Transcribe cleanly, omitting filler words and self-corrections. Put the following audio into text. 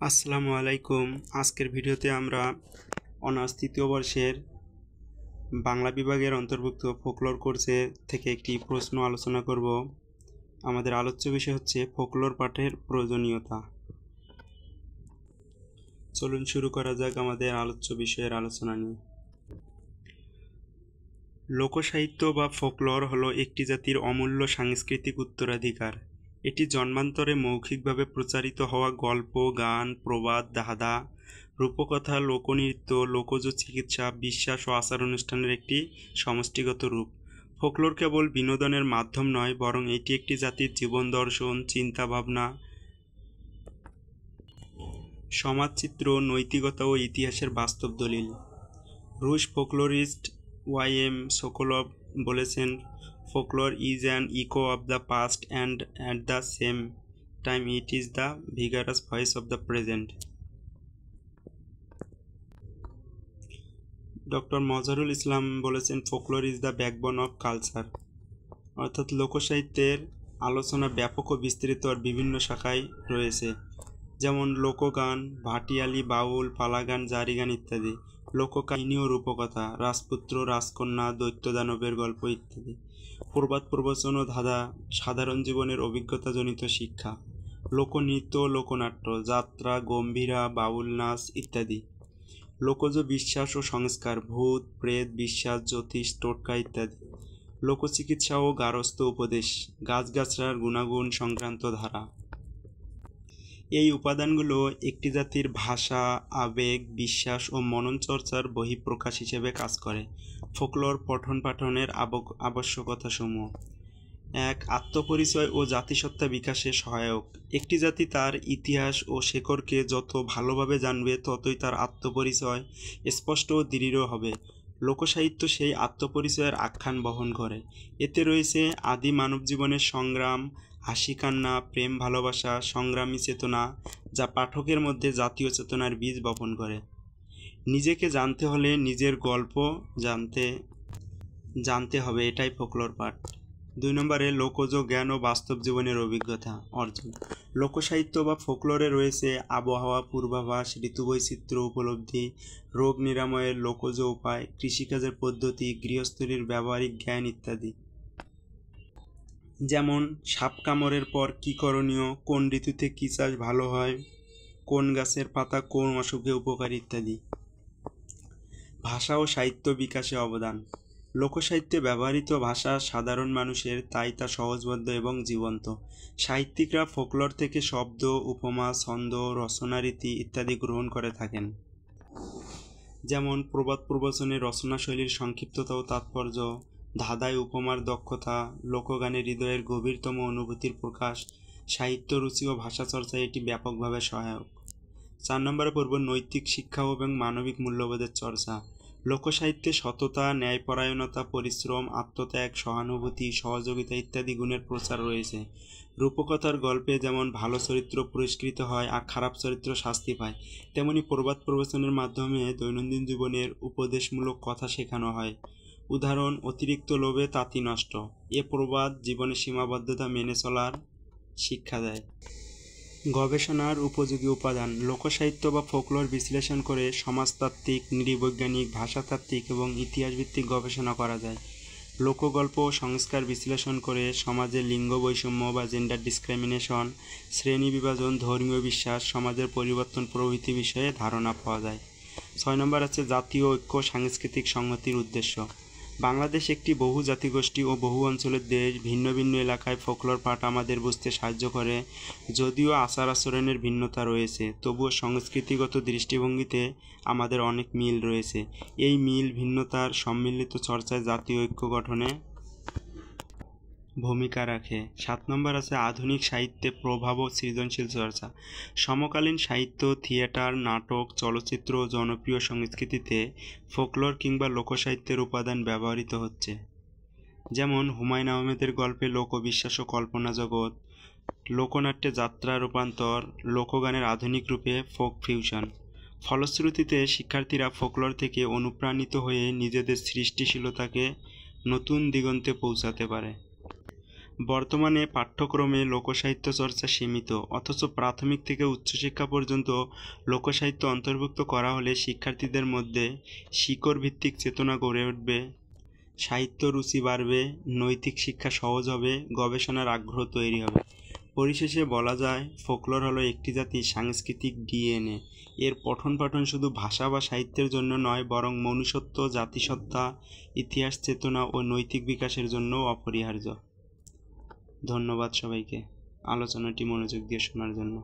আসসালামু আলাইকুম। আজকের ভিডিওতে আমরা অনার্স তৃতীয় বর্ষের বাংলা বিভাগের অন্তর্ভুক্ত ফোকলোর কোর্সে থেকে একটি প্রশ্ন আলোচনা করব। আমাদের আলোচ্য বিষয় হচ্ছে ফোকলোর পাঠের প্রয়োজনীয়তা। চলুন শুরু করা যাক আমাদের আলোচ্য বিষয়ের আলোচনা নিয়ে। লোকসাহিত্য বা ফোকলোর হলো একটি জাতির অমূল্য সাংস্কৃতিক উত্তরাধিকার। এটি জন্মান্তরে মৌখিকভাবে প্রচারিত হওয়া গল্প, গান, প্রবাদ, ধাঁধা, রূপকথা, লোকনৃত্য, লোকজ চিকিৎসা, বিশ্বাস ও আচার অনুষ্ঠানের একটি সমষ্টিগত রূপ। ফোকলোর কেবল বিনোদনের মাধ্যম নয়, বরং এটি একটি জাতির জীবন দর্শন, চিন্তাভাবনা, সমাজচিত্র, নৈতিকতা ও ইতিহাসের বাস্তব দলিল। রুশ ফোকলোরিস্ট ওয়াই.এম. সোকোলভ বলেছেন, folklore is an echo of the past and at the same time it is the vigorous voice of the present. Doctor Mazharul Islam বলেছেন, folklore is the backbone of culture. অর্থাৎ লোকসাহিত্যের আলোচনা ব্যাপক ও বিস্তৃত আর বিভিন্ন শাখায় রয়েছে, যেমন লোকগান, ভাটিয়ালি, বাউল, পালাগান, জারিগান ইত্যাদি। লোককাহিনী ও রূপকথা, রাজপুত্র, রাজকন্যা, দৈত্য দানবের গল্প ইত্যাদি। প্রবাদ, প্রবচন ও ধাঁধা, সাধারণ জীবনের অভিজ্ঞতাজনিত শিক্ষা। লোকনৃত্য ও লোকনাট্য, যাত্রা, গম্ভীরা, বাউল নাচ ইত্যাদি। লোকজ বিশ্বাস ও সংস্কার, ভূত, প্রেত, বিশ্বাস, জ্যোতিষ, টোটকা ইত্যাদি। লোকচিকিৎসা ও গার্হস্থ্য উপদেশ, গাছগাছড়ার গুণাগুণ সংক্রান্ত ধারা। এই উপাদানগুলো একটি জাতির ভাষা, আবেগ, বিশ্বাস ও মনন চর্চার বহিঃপ্রকাশ হিসেবে কাজ করে। ফোকলোর পঠন পাঠনের আবশ্যকতাসমূহ: ১. আত্মপরিচয় ও জাতিসত্তা বিকাশে সহায়ক। একটি জাতি তার ইতিহাস ও শেকড়কে যত ভালোভাবে জানবে, ততই তার আত্মপরিচয় স্পষ্ট ও দৃঢ় হবে। লোকসাহিত্য সেই আত্মপরিচয়ের আখ্যান বহন করে। এতে রয়েছে আদি মানব জীবনের সংগ্রাম, হাসি কান্না, প্রেম ভালোবাসা, সংগ্রামী চেতনা, যা পাঠকের মধ্যে জাতীয় চেতনার বীজ বপন করে। নিজেকে জানতে হলে নিজের গল্প জানতে হবে, এটাই ফোকলোর পাঠ। ২ নম্বরে লোকজ জ্ঞান ও বাস্তব জীবনের অভিজ্ঞতা অর্জন। লোকসাহিত্য বা ফোকলোরে রয়েছে আবহাওয়া পূর্বাভাস, ঋতুবৈচিত্র্য উপলব্ধি, রোগ নিরাময়ের লোকজ উপায়, কৃষিকাজের পদ্ধতি, গৃহস্থলীর ব্যবহারিক জ্ঞান ইত্যাদি। যেমন সাপ কামড়ের পর কী করণীয়, কোন ঋতুতে কী চাষ ভালো হয়, কোন গাছের পাতা কোন অসুখে উপকারী ইত্যাদি। ভাষা ও সাহিত্য বিকাশে অবদান। লোকসাহিত্যে ব্যবহৃত ভাষা সাধারণ মানুষের, তাই তা সহজবোধ্য এবং জীবন্ত। সাহিত্যিকরা ফোকলোর থেকে শব্দ, উপমা, ছন্দ, রচনারীতি ইত্যাদি গ্রহণ করে থাকেন। যেমন প্রবাদ প্রবচনের রচনাশৈলীর সংক্ষিপ্ততা ও তাৎপর্য, ধাঁধায় উপমার দক্ষতা, লোকগানে হৃদয়ের গভীরতম অনুভূতির প্রকাশ, সাহিত্য রুচি ও ভাষা চর্চায় এটি ব্যাপকভাবে সহায়ক। ৪ নম্বরে পড়ব নৈতিক শিক্ষা এবং মানবিক মূল্যবোধের চর্চা। লোকসাহিত্যে সততা, ন্যায়পরায়ণতা, পরিশ্রম, আত্মত্যাগ, সহানুভূতি, সহযোগিতা ইত্যাদি গুণের প্রচার রয়েছে। রূপকথার গল্পে যেমন ভালো চরিত্র পুরস্কৃত হয় আর খারাপ চরিত্র শাস্তি পায়, তেমনি প্রবাদ প্রবচনের মাধ্যমে দৈনন্দিন জীবনের উপদেশমূলক কথা শেখানো হয়। উদাহরণ: অতিরিক্ত লোভে তাঁতি নষ্ট। এ প্রবাদ জীবনের সীমাবদ্ধতা মেনে চলার শিক্ষা দেয়। গবেষণার উপযোগী উপাদান। লোকসাহিত্য বা ফোকলোর বিশ্লেষণ করে সমাজতাত্ত্বিক, নৃবৈজ্ঞানিক, ভাষাতাত্ত্বিক এবং ইতিহাসভিত্তিক গবেষণা করা যায়। লোকগল্প ও সংস্কার বিশ্লেষণ করে সমাজের লিঙ্গ বৈষম্য বা জেন্ডার ডিসক্রিমিনেশন, শ্রেণী বিভাজন, ধর্মীয় বিশ্বাস, সমাজের পরিবর্তন প্রভৃতি বিষয়ে ধারণা পাওয়া যায়। ৬ নম্বর আছে জাতীয় ঐক্য, সাংস্কৃতিক সংহতির উদ্দেশ্য। বাংলাদেশ একটি বহু জাতিগোষ্ঠী ও বহু অঞ্চলের দেশ। ভিন্ন ভিন্ন এলাকায় ফোকলোর পাঠ আমাদের বুঝতে সাহায্য করে। যদিও আচার আচরণের ভিন্নতা রয়েছে, তবুও সংস্কৃতিগত দৃষ্টিভঙ্গিতে আমাদের অনেক মিল রয়েছে। এই মিল ভিন্নতার সম্মিলিত চর্চায় জাতীয় ঐক্য গঠনে ভূমিকা রাখে। ৭ নম্বর আছে আধুনিক সাহিত্যে প্রভাব ও সৃজনশীল চর্চা। সমকালীন সাহিত্য, থিয়েটার, নাটক, চলচ্চিত্র ও জনপ্রিয় সংস্কৃতিতে ফোকলোর কিংবা লোকসাহিত্যের উপাদান ব্যবহৃত হচ্ছে। যেমন হুমায়ুন আহমেদের গল্পে লোকবিশ্বাস ও কল্পনা জগৎ, লোকনাট্যে যাত্রা রূপান্তর, লোকগানের আধুনিক রূপে ফোক ফিউশন। ফলশ্রুতিতে শিক্ষার্থীরা ফোকলোর থেকে অনুপ্রাণিত হয়ে নিজেদের সৃষ্টিশীলতাকে নতুন দিগন্তে পৌঁছাতে পারে। বর্তমানে পাঠ্যক্রমে লোকসাহিত্য চর্চা সীমিত, অথচ প্রাথমিক থেকে উচ্চশিক্ষা পর্যন্ত লোকসাহিত্য অন্তর্ভুক্ত করা হলে শিক্ষার্থীদের মধ্যে শিকড় ভিত্তিক চেতনা গড়ে উঠবে, সাহিত্য রুচি বাড়বে, নৈতিক শিক্ষা সহজ হবে, গবেষণার আগ্রহ তৈরি হবে। পরিশেষে বলা যায়, ফোকলোর হলো একটি জাতির সাংস্কৃতিক ডিএনএ। এর পঠন পাঠন শুধু ভাষা বা সাহিত্যের জন্য নয়, বরং মনুষ্যত্ব, জাতিসত্তা, ইতিহাস চেতনা ও নৈতিক বিকাশের জন্যও অপরিহার্য। ধন্যবাদ সবাইকে আলোচনাটি মনোযোগ দিয়ে শোনার জন্য।